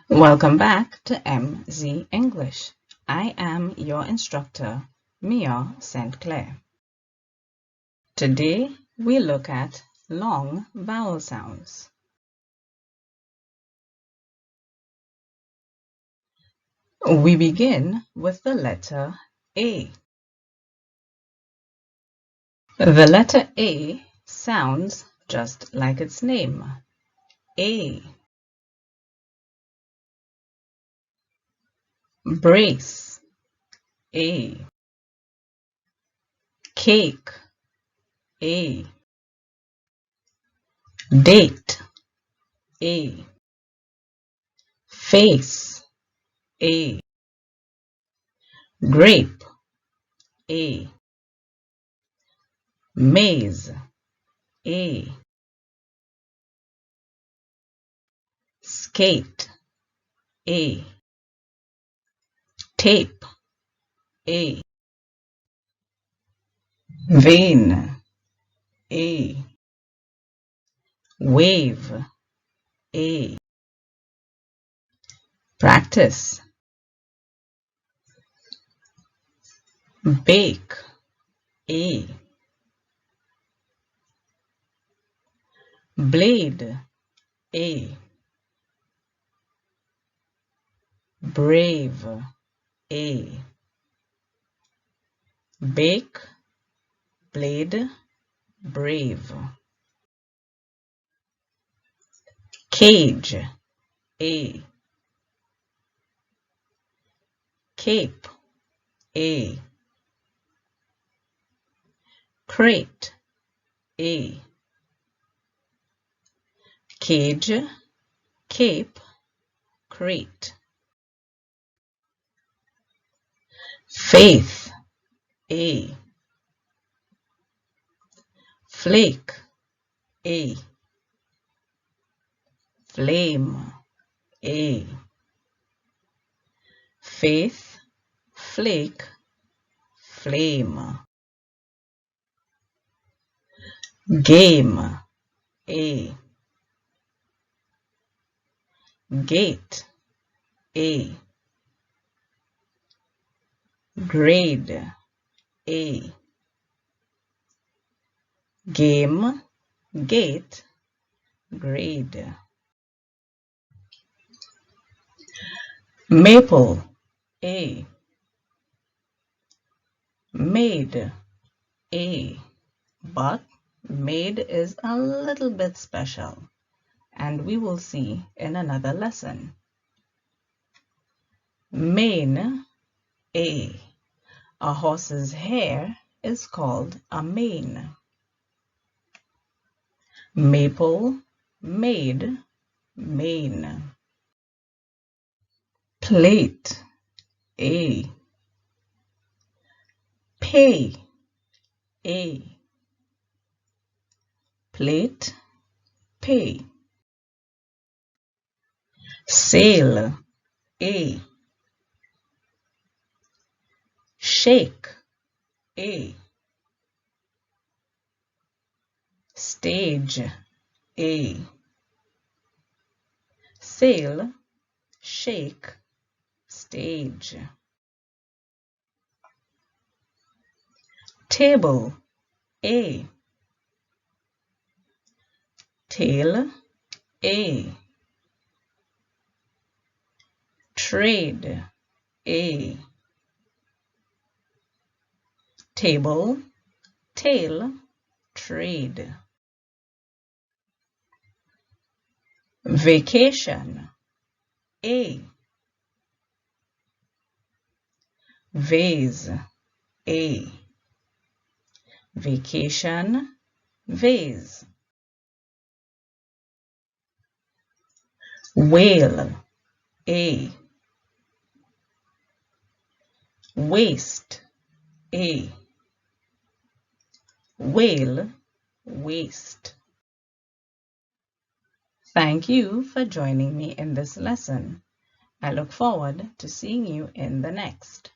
Welcome back to MZ English. I am your instructor, Mignon St. Clair. Today we look at long vowel sounds. We begin with the letter A. The letter A sounds just like its name, A. Brace, A. Cake, A. Date, A. Face, A. Grape, A. Maze, A. Skate, A. Tape, A. Vein, A. Wave, A. Practice. Bake, A. Blade, A. Brave, A. Bake, blade, brave. Cage, A. Cape, A. Crate, A. Cage, cape, crate. Faith, A. Flake, A. Flame, A. Faith, flake, flame. Game, A. Gate, A. Grade, A. Game, gate, grade. Maple, A. Maid, A. But maid is a little bit special, and we will see in another lesson. Mane, A. A horse's hair is called a mane. Maple, maid, mane. Plate, A. Pay, A. Plate, pay. Sail, A. Shake, A. Stage, A. Sail, shake, stage. Table, A. Tail, A. Trade, A. Table, tail, trade. Vacation, A. Vase, A. Vacation, vase. Whale, A. Waste, A. Whale, waste. Thank you for joining me in this lesson. I look forward to seeing you in the next.